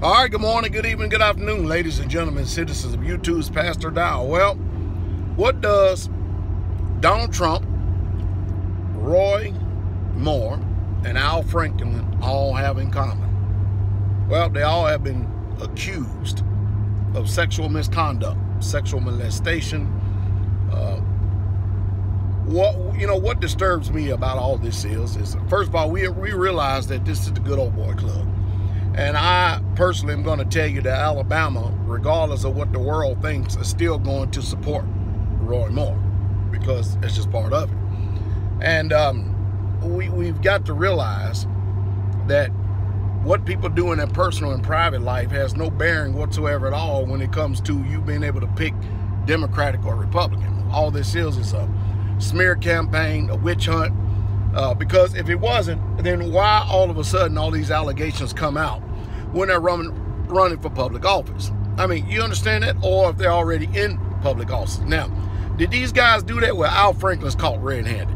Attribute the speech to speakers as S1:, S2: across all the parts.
S1: All right, good morning, good evening, good afternoon, ladies and gentlemen, citizens of YouTube's Pastor Dow. Well, what does Donald Trump, Roy Moore, and Al Franken all have in common? Well, they all have been accused of sexual misconduct, sexual molestation. What disturbs me about all this is first of all, we realize that this is the good old boy club. And I personally am going to tell you that Alabama, regardless of what the world thinks, is still going to support Roy Moore because it's just part of it. And we've got to realize that what people do in their personal and private life has no bearing whatsoever at all when it comes to you being able to pick Democratic or Republican. All this is a smear campaign, a witch hunt. Because if it wasn't, then why all of a sudden all these allegations come out when they're running for public office? I mean, you understand that? Or if they're already in public office. Now, did these guys do that? Well, Al Franken's caught red-handed.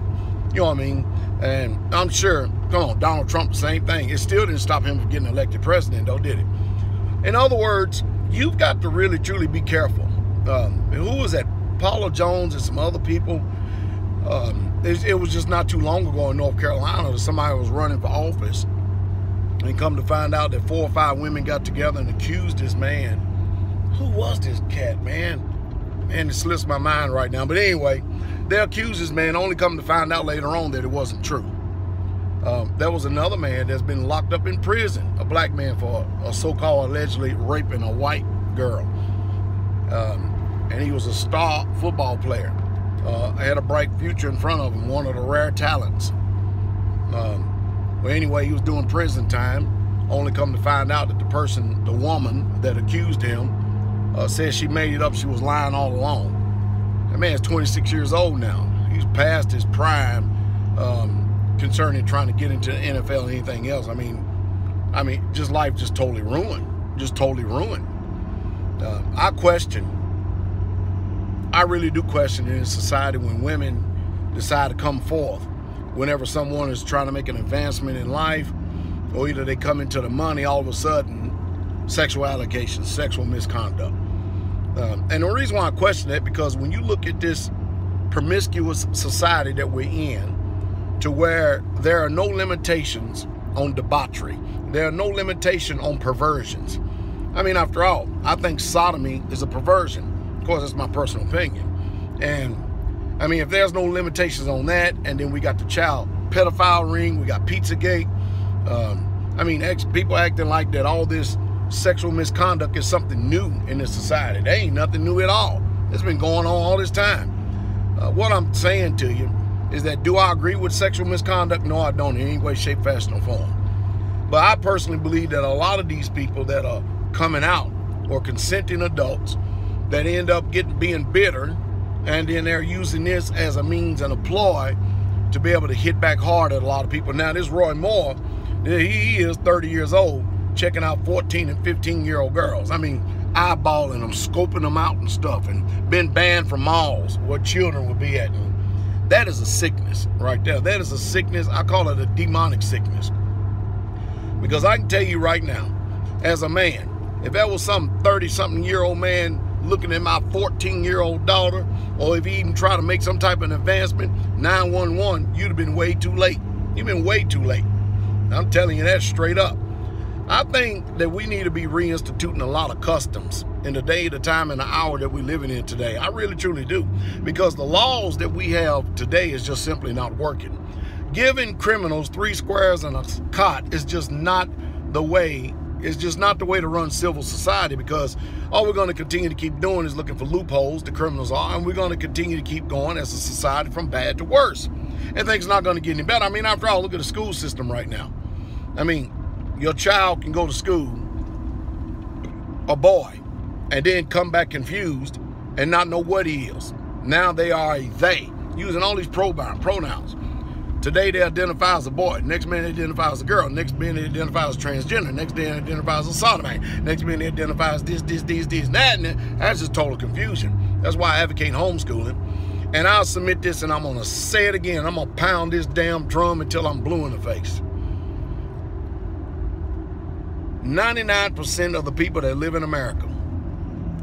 S1: You know what I mean? And I'm sure, come on, Donald Trump, the same thing. It still didn't stop him from getting elected president, though, did it? In other words, you've got to really, truly be careful. Who was that? Paula Jones and some other people. It was just not too long ago in North Carolina that somebody was running for office and come to find out that 4 or 5 women got together and accused this man. Who was this cat, man? Man, it slips my mind right now. But anyway, they accused this man, only come to find out later on that it wasn't true. There was another man that's been locked up in prison, a black man, for a so-called allegedly raping a white girl. And he was a star football player. Had a bright future in front of him, one of the rare talents. Well, anyway, he was doing prison time, only come to find out that the woman that accused him, said she made it up, she was lying all along. That man's 26 years old now. He's past his prime concerning trying to get into the NFL and anything else. I mean, just life just totally ruined. Just totally ruined. I really do question in society when women decide to come forth whenever someone is trying to make an advancement in life, or either they come into the money, all of a sudden, sexual allegations, sexual misconduct. And the reason why I question that, because when you look at this promiscuous society that we're in, to where there are no limitations on debauchery, there are no limitation on perversions. I mean, after all, I think sodomy is a perversion. Of course, that's my personal opinion. And I mean, if there's no limitations on that, and then we got the child pedophile ring, we got Pizzagate. I mean, people acting like that all this sexual misconduct is something new in this society. There ain't nothing new at all. It's been going on all this time. What I'm saying to you is that, do I agree with sexual misconduct? No, I don't in any way, shape, fashion, or form. But I personally believe that a lot of these people that are coming out, or consenting adults, that end up being bitter, and then they're using this as a means and a ploy to be able to hit back hard at a lot of people. Now, this Roy Moore, he is 30 years old, checking out 14 and 15-year-old girls. I mean, eyeballing them, scoping them out and stuff, and been banned from malls where children would be at. And that is a sickness right there. That is a sickness. I call it a demonic sickness. Because I can tell you right now, as a man, if that was some 30-something-year-old man looking at my 14-year-old daughter, or if he even tried to make some type of advancement, 911, you'd have been way too late. You've been way too late. I'm telling you that straight up. I think that we need to be reinstituting a lot of customs in the day, the time, and the hour that we're living in today. I really, truly do. Because the laws that we have today is just simply not working. Giving criminals 3 squares and a cot is just not the way. It's just not the way to run civil society, because all we're going to continue to keep doing is looking for loopholes, the criminals are, and we're going to continue to keep going as a society from bad to worse. And things are not going to get any better. I mean, after all, look at the school system right now. I mean, your child can go to school, a boy, and then come back confused and not know what he is. Now they are a they, using all these pronouns. Today they identify as a boy. Next minute they identify as a girl. Next minute they identify as transgender. Next day they identify as a sodomite. Next minute they identify as this, and that. And that's just total confusion. That's why I advocate homeschooling. And I'll submit this, and I'm going to say it again. I'm going to pound this damn drum until I'm blue in the face. 99% of the people that live in America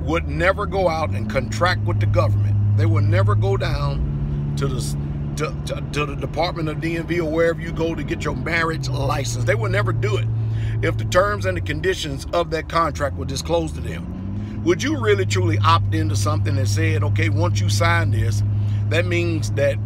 S1: would never go out and contract with the government. They would never go down to the Department of DMV or wherever you go to get your marriage license. They would never do it if the terms and the conditions of that contract were disclosed to them. Would you really truly opt into something that said, okay, once you sign this, that means that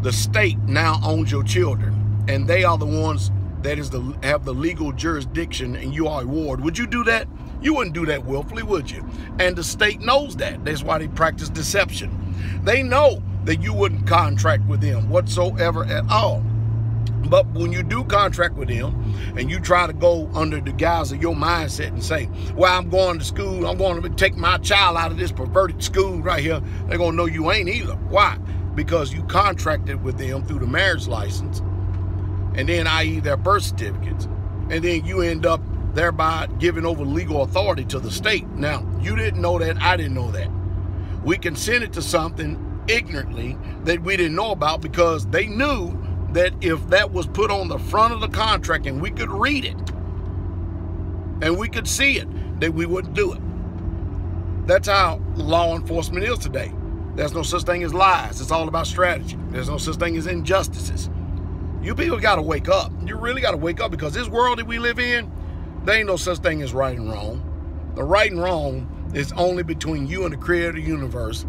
S1: the state now owns your children and they are the ones that have the legal jurisdiction and you are a ward? Would you do that? You wouldn't do that willfully, would you? And the state knows that. That's why they practice deception. They know that you wouldn't contract with them whatsoever at all. But when you do contract with them and you try to go under the guise of your mindset and say, well, I'm going to school, I'm going to take my child out of this perverted school right here, they're going to know you ain't either. Why? Because you contracted with them through the marriage license, and then i.e. their birth certificates, and then you end up thereby giving over legal authority to the state. Now, you didn't know that, I didn't know that. We consented to something ignorantly that we didn't know about because they knew that if that was put on the front of the contract and we could read it and we could see it, that we wouldn't do it. That's how law enforcement is today. There's no such thing as lies. It's all about strategy. There's no such thing as injustices. You people got to wake up. You really got to wake up, because this world that we live in, there ain't no such thing as right and wrong. The right and wrong is only between you and the creator of the universe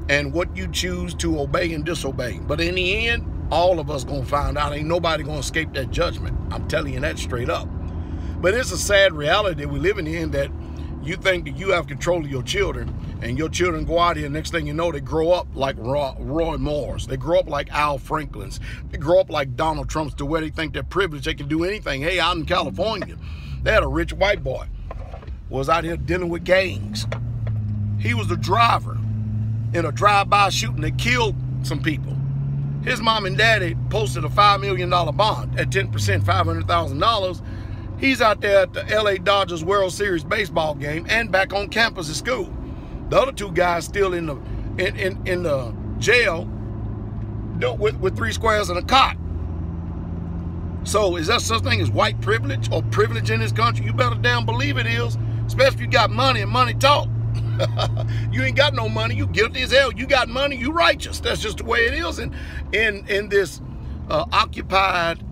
S1: and what you choose to obey and disobey. But in the end, all of us gonna find out. Ain't nobody gonna escape that judgment. I'm telling you that straight up. But it's a sad reality that we live in, that you think that you have control of your children, and your children go out here, next thing you know, they grow up like Roy Moores. They grow up like Al Franklins. They grow up like Donald Trumps, to where they think they're privileged, they can do anything. Hey, out in California, they had a rich white boy was out here dealing with gangs. He was the driver in a drive-by shooting that killed some people. His mom and daddy posted a $5 million bond at 10%, $500,000. He's out there at the LA Dodgers World Series baseball game and back on campus at school. The other two guys still in the jail with 3 squares and a cot. So is that such thing as white privilege or privilege in this country? You better damn believe it is, especially if you got money and money talk. You ain't got no money, you guilty as hell. You got money, you righteous. That's just the way it is in this occupied,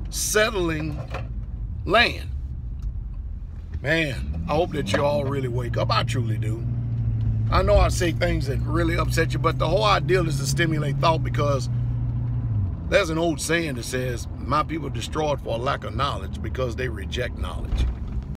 S1: settling land. Man, I hope that you all really wake up. I truly do. I know I say things that really upset you, but the whole idea is to stimulate thought, because there's an old saying that says, my people are destroyed for a lack of knowledge because they reject knowledge.